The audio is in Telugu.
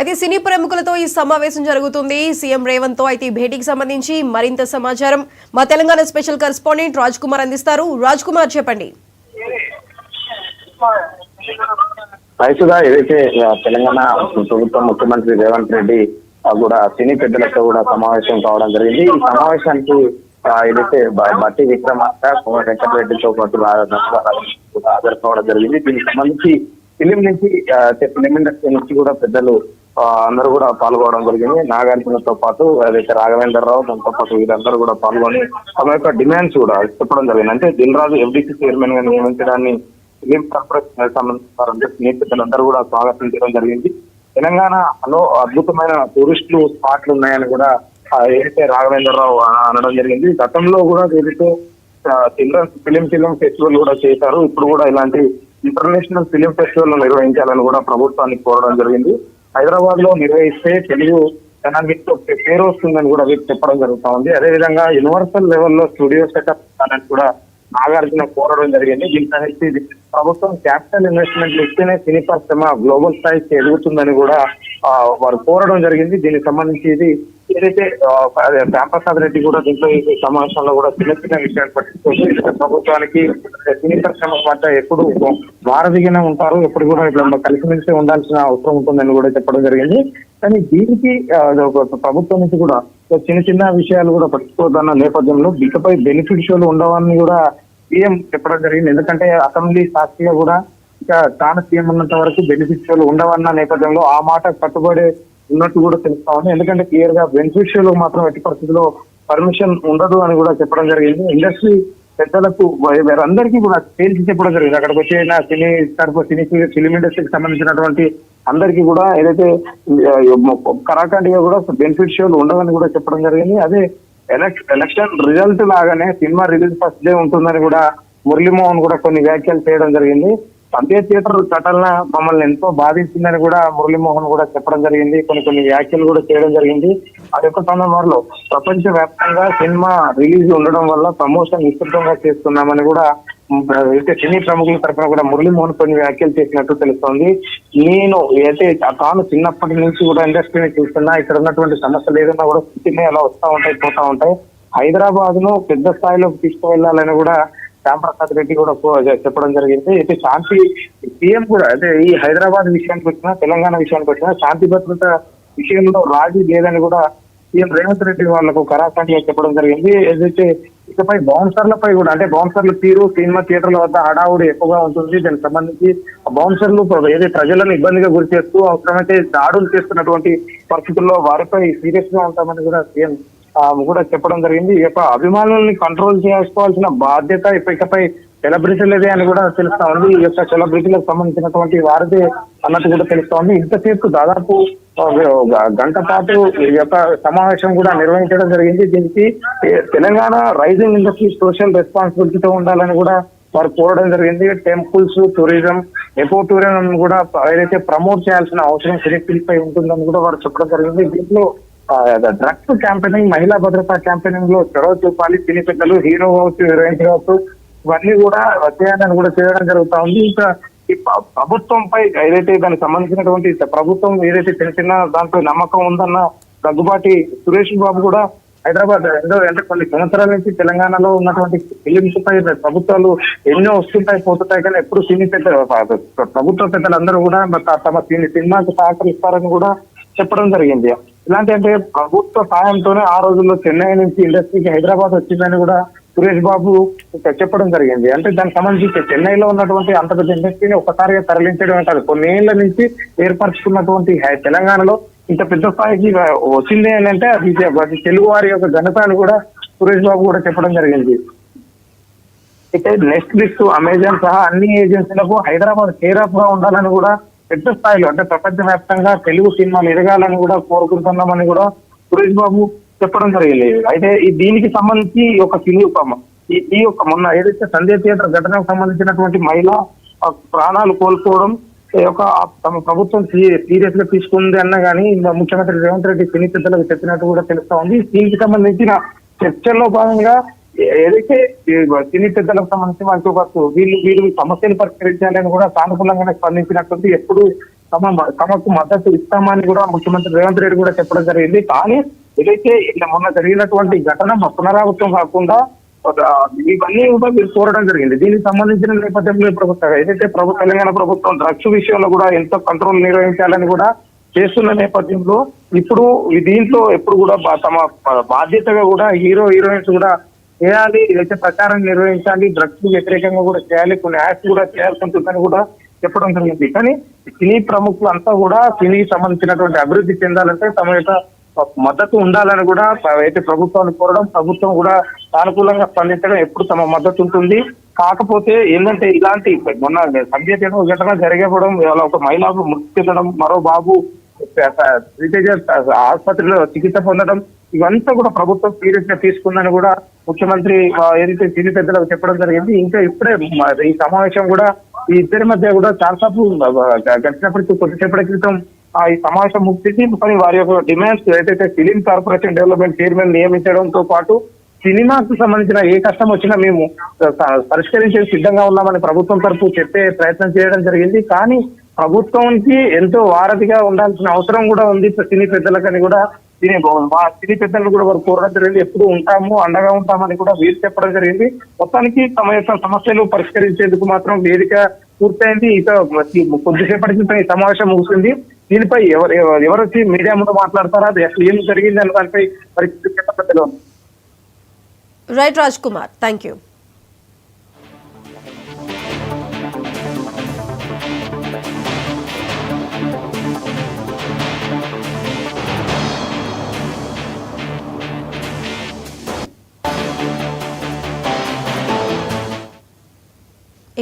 అయితే సినీ ప్రముఖులతో ఈ సమావేశం జరుగుతుంది. సీఎం రేవంత్ తో అయితే ఈ భేటీకి సంబంధించి మరింత సమాచారం మా తెలంగాణ స్పెషల్ కరెస్పాండెంట్ రాజ్ కుమార్ అందిస్తారు. రాజ్ కుమార్ చెప్పండి. రైతుగా ఏదైతే తెలంగాణ ప్రభుత్వం ముఖ్యమంత్రి రేవంత్ రెడ్డి కూడా సినీ పెద్దలతో కూడా సమావేశం కావడం జరిగింది. ఈ సమావేశానికి ఏదైతే బట్టి విక్రమార్క వెంకటరెడ్డితో పాటు హాజరు కావడం జరిగింది. దీనికి సంబంధించి ఫిలిం ఇండస్ట్రీ నుంచి కూడా పెద్దలు అందరూ కూడా పాల్గొనడం జరిగింది. నాగార్జునతో పాటు ఏదైతే రాఘవేంద్రరావు దాంతో పాటు వీరందరూ కూడా పాల్గొని తమ యొక్క డిమాండ్స్ కూడా చెప్పడం జరిగింది. అంటే దిల్ రాజు FDC చైర్మన్ గా నియమించడాన్ని ఫిలిం కార్పొరేషన్ సంబంధించిన స్నేహితులందరూ కూడా స్వాగతించడం జరిగింది. తెలంగాణలో అద్భుతమైన టూరిస్టులు స్పాట్లు ఉన్నాయని కూడా ఏదైతే రాఘవేంద్రరావు అనడం జరిగింది. గతంలో కూడా ఏదైతే ఫిలిం ఫెస్టివల్ కూడా చేశారు. ఇప్పుడు కూడా ఇలాంటి ఇంటర్నేషనల్ ఫిలిం ఫెస్టివల్ నిర్వహించాలని కూడా ప్రభుత్వానికి కోరడం జరిగింది. హైదరాబాద్ లో నిర్వహిస్తే తెలుగు జనానికి పేరు వస్తుందని కూడా చెప్పడం జరుగుతా ఉంది. అదేవిధంగా యూనివర్సల్ లెవెల్లో స్టూడియో సెటప్ అని కూడా నాగార్జున కోరడం జరిగింది. దీనికి ప్రభుత్వం క్యాపిటల్ ఇన్వెస్ట్మెంట్లు ఇస్తేనే సినీ పరిశ్రమ గ్లోబల్ స్థాయికి ఎదుగుతుందని కూడా వారు కోరడం జరిగింది. దీనికి సంబంధించి ఇది ఏదైతే శ్యాంప్రసాద్ రెడ్డి కూడా దీంట్లో ఈ సమావేశంలో కూడా చిన్న చిన్న విషయాలు పట్టించుకుంటూ ప్రభుత్వానికి సినీ పరిశ్రమ పట్ల ఎప్పుడు వారధిగానే ఉంటారు, ఎప్పుడు కూడా ఇట్లా కలిసిమెలిసి ఉండాల్సిన అవసరం ఉంటుందని కూడా చెప్పడం జరిగింది. కానీ దీనికి ప్రభుత్వం నుంచి కూడా చిన్న చిన్న విషయాలు కూడా పట్టించుకోవద్దన్న నేపథ్యంలో ఇకపై బెనిఫిట్ షోలు ఉండవని కూడా సీఎం చెప్పడం జరిగింది. ఎందుకంటే అసెంబ్లీ సాక్షిగా కూడా ఇక తాను సీఎం ఉన్నంత వరకు బెనిఫిట్ షోలు ఉండవన్న నేపథ్యంలో ఆ మాట కట్టుబడి ఉన్నట్టు కూడా తెలుస్తా ఉంది. ఎందుకంటే క్లియర్ గా బెనిఫిట్ షోలు మాత్రం ఎట్టి పరిస్థితుల్లో పర్మిషన్ ఉండదు అని కూడా చెప్పడం జరిగింది. ఇండస్ట్రీ పెద్దలకు అందరికీ కూడా తేల్చి చెప్పడం జరిగింది. అక్కడికి వచ్చే సినీ ఫిలిం ఇండస్ట్రీకి సంబంధించినటువంటి అందరికీ కూడా ఏదైతే కరాఖండిగా కూడా బెనిఫిట్ షోలు ఉండవని కూడా చెప్పడం జరిగింది. అదే ఎలక్షన్ రిజల్ట్ లాగానే సినిమా రిలీజ్ ఫస్ట్ డే ఉంటుందని కూడా మురళీమోహన్ కూడా కొన్ని వ్యాఖ్యలు చేయడం జరిగింది. సంధ్య థియేటర్ ఘటన మమ్మల్ని ఎంతో బాధించిందని కూడా మురళీమోహన్ కూడా చెప్పడం జరిగింది. కొన్ని వ్యాఖ్యలు కూడా చేయడం జరిగింది. అది యొక్క సందర్భంలో ప్రపంచ వ్యాప్తంగా సినిమా రిలీజ్ ఉండడం వల్ల ప్రమోషన్ విస్తృతంగా చేస్తున్నామని కూడా అయితే సినీ ప్రముఖుల తరఫున కూడా మురళీమోహన్ కొన్ని వ్యాఖ్యలు చేసినట్టు తెలుస్తోంది. నేను అయితే తాను చిన్నప్పటి నుంచి కూడా ఇండస్ట్రీని చూస్తున్నా, ఇక్కడ ఉన్నటువంటి సమస్యలు ఏదైనా కూడా స్థితిని అలా వస్తూ ఉంటాయి, పోతా ఉంటాయి. హైదరాబాద్ ను పెద్ద స్థాయిలోకి తీసుకువెళ్లాలని కూడా శ్యాంప్రసాద్ రెడ్డి కూడా చెప్పడం జరిగింది. అయితే శాంతి సీఎం కూడా అంటే ఈ హైదరాబాద్ విషయానికి వచ్చినా, తెలంగాణ విషయానికి వచ్చినా శాంతి భద్రత విషయంలో రాజీ లేదని కూడా సీఎం రేవంత్ రెడ్డి వాళ్ళకు కరాఖండిగా చెప్పడం జరిగింది. ఏదైతే ఇకపై బౌన్సర్లపై కూడా అంటే బౌన్సర్లు తీరు సినిమా థియేటర్ల వద్ద హడావుడి ఎక్కువగా ఉంటుంది. దానికి సంబంధించి బౌన్సర్లు ఏదైతే ప్రజలను ఇబ్బందిగా గురి చేస్తూ అవసరమైతే దాడులు చేస్తున్నటువంటి పరిస్థితుల్లో వారిపై సీరియస్ గా ఉంటామని కూడా సీఎం కూడా చెప్పడం జరిగింది. ఈ యొక్క అభిమానుల్ని కంట్రోల్ చేసుకోవాల్సిన బాధ్యత ఇకపై సెలబ్రిటీలదే అని కూడా తెలుస్తా ఉంది. ఈ యొక్క సెలబ్రిటీలకు సంబంధించినటువంటి వారిదే అన్నట్టు కూడా తెలుస్తా ఉంది. ఇంతసేపు దాదాపు గంట పాటు ఈ యొక్క సమావేశం కూడా నిర్వహించడం జరిగింది. దీనికి తెలంగాణ రైజింగ్ ఇండస్ట్రీ సోషల్ రెస్పాన్సిబిలిటీతో ఉండాలని కూడా వారు కోరడం జరిగింది. టెంపుల్స్, టూరిజం, ఎకో టూరిజం కూడా ఏదైతే ప్రమోట్ చేయాల్సిన అవసరం సినీ ఉంటుందని కూడా వారు చెప్పడం జరిగింది. దీంట్లో డ్రగ్స్ క్యాంపెయినింగ్, మహిళా భద్రతా క్యాంపెయినింగ్ లో చొరవ చూపాలి. సినీ పెద్దలు, హీరో కావచ్చు, హీరోయిన్స్ కావచ్చు, ఇవన్నీ కూడా వచ్చేయాలని కూడా చేయడం జరుగుతా ఉంది. ఇంకా ఈ ప్రభుత్వంపై ఏదైతే దానికి సంబంధించినటువంటి ప్రభుత్వం ఏదైతే చిన్న చిన్న దాంట్లో నమ్మకం ఉందన్న దగ్గుబాటి సురేష్ బాబు కూడా హైదరాబాద్ అంటే కొన్ని సంవత్సరాల నుంచి తెలంగాణలో ఉన్నటువంటి ఫిలిమ్స్ పై ప్రభుత్వాలు ఎన్నో వస్తుంటాయి, పోతుంటాయి, కానీ ఎప్పుడు సినీ పెద్ద ప్రభుత్వ పెద్దలందరూ కూడా తమ సినిమాకి సహకరిస్తారని కూడా చెప్పడం జరిగింది. ఇలాంటి అంటే ప్రభుత్వ సాయంతోనే ఆ రోజుల్లో చెన్నై నుంచి ఇండస్ట్రీకి హైదరాబాద్ వచ్చిందని కూడా సురేష్ బాబు చెప్పడం జరిగింది. అంటే దానికి సంబంధించి చెన్నైలో ఉన్నటువంటి అంత పెద్ద ఇండస్ట్రీని ఒక్కసారిగా తరలించడమే కాదు, కొన్ని ఏళ్ల నుంచి ఏర్పరచుకున్నటువంటి తెలంగాణలో ఇంత పెద్ద స్థాయికి వచ్చింది అని అంటే అది తెలుగు వారి యొక్క ఘనత అని కూడా సురేష్ బాబు కూడా చెప్పడం జరిగింది. అయితే నెట్ఫ్లిక్స్, అమెజాన్ సహా అన్ని ఏజెన్సీలకు హైదరాబాద్ కేర్ ఆఫ్ గా ఉండాలని కూడా పెద్ద స్థాయిలో అంటే ప్రపంచవ్యాప్తంగా తెలుగు సినిమాలు ఎదగాలని కూడా కోరుకుంటున్నామని కూడా సురేష్ బాబు చెప్పడం జరిగింది. అయితే దీనికి సంబంధించి ఒక సినీ ఈ యొక్క మొన్న ఏదైతే సంధ్య థియేటర్ ఘటనకు సంబంధించినటువంటి మహిళ ప్రాణాలు కోల్పోవడం తమ ప్రభుత్వం సీరియస్ గా తీసుకుంది అన్న కానీ ముఖ్యమంత్రి రేవంత్ రెడ్డి సినీ పెద్దలకు చెప్పినట్టు కూడా తెలుస్తా ఉంది. దీనికి సంబంధించిన చర్చల్లో భాగంగా ఏదైతే సినీ పెద్దలకు సంబంధించి మనకు వీళ్ళు సమస్యలు పరిష్కరించాలని కూడా సానుకూలంగానే స్పందించినట్టుంది. ఎప్పుడు తమకు మద్దతు ఇస్తామని కూడా ముఖ్యమంత్రి రేవంత్ రెడ్డి కూడా చెప్పడం జరిగింది. కానీ ఏదైతే మొన్న జరిగినటువంటి ఘటన పునరావృతం కాకుండా ఇవన్నీ కూడా మీరు కోరడం జరిగింది. దీనికి సంబంధించిన నేపథ్యంలో ఏదైతే తెలంగాణ ప్రభుత్వం డ్రగ్స్ విషయంలో కూడా ఎంతో కంట్రోల్ నిర్వహించాలని కూడా చేస్తున్న నేపథ్యంలో ఇప్పుడు దీంట్లో ఎప్పుడు కూడా తమ బాధ్యతగా కూడా హీరోయిన్స్ కూడా చేయాలి, ఏదైతే ప్రచారం నిర్వహించాలి, డ్రగ్స్ వ్యతిరేకంగా కూడా చేయాలి, కొన్ని యాక్ట్స్ కూడా చేయాల్సి ఉంటుందని కూడా చెప్పడం జరిగింది. కానీ సినీ ప్రముఖులు అంతా కూడా సినీకి సంబంధించినటువంటి అభివృద్ధి చెందాలంటే తమ యొక్క మద్దతు ఉండాలని కూడా అయితే ప్రభుత్వాన్ని కోరడం, ప్రభుత్వం కూడా సానుకూలంగా స్పందించడం ఎప్పుడు తమ మద్దతు ఉంటుంది. కాకపోతే ఏంటంటే ఇలాంటి మొన్న సంధ్య థియేటర్ ఘటన జరిగేపడం, ఒక మహిళకు మృతి చెందడం, మరో బాబు శ్రీతేజ ఆసుపత్రిలో చికిత్స పొందడం, ఇవంతా కూడా ప్రభుత్వం సీరియస్ గా తీసుకుందని కూడా ముఖ్యమంత్రి ఏదైతే సినీ పెద్దలకు చెప్పడం జరిగింది. ఇంకా ఇప్పుడే ఈ సమావేశం కూడా ఈ ఇద్దరి మధ్య కూడా చాలాసేపు గడిచినప్పటికీ కొద్దిసేపటి క్రితం ఈ సమావేశం ముగిసి కానీ వారి యొక్క డిమాండ్స్ ఏదైతే ఫిలిం కార్పొరేషన్ డెవలప్మెంట్ చైర్మన్ నియమించడంతో పాటు సినిమాకు సంబంధించిన ఏ కష్టం వచ్చినా మేము పరిష్కరించే సిద్ధంగా ఉన్నామని ప్రభుత్వం తరఫు చెప్పే ప్రయత్నం చేయడం జరిగింది. కానీ ప్రభుత్వానికి ఎంతో వారధిగా ఉండాల్సిన అవసరం కూడా ఉంది సినీ పెద్దలకని కూడా సినీ పెద్దలు కూడా వారు కోరడం జరిగింది. ఎప్పుడు ఉంటాము, అండగా ఉంటామని కూడా వీరు చెప్పడం జరిగింది. మొత్తానికి తమ యొక్క సమస్యలు పరిష్కరించేందుకు మాత్రం వేదిక పూర్తయింది. ఇక కొద్దిసేపటి క్రితం ఈ సమావేశం ముగిసింది. దీనిపై ఎవరు వచ్చి మీడియా ముందు మాట్లాడతారా, అసలు ఏం జరిగింది అన్న దానిపై పరిస్థితి right Raj Kumar, thank you.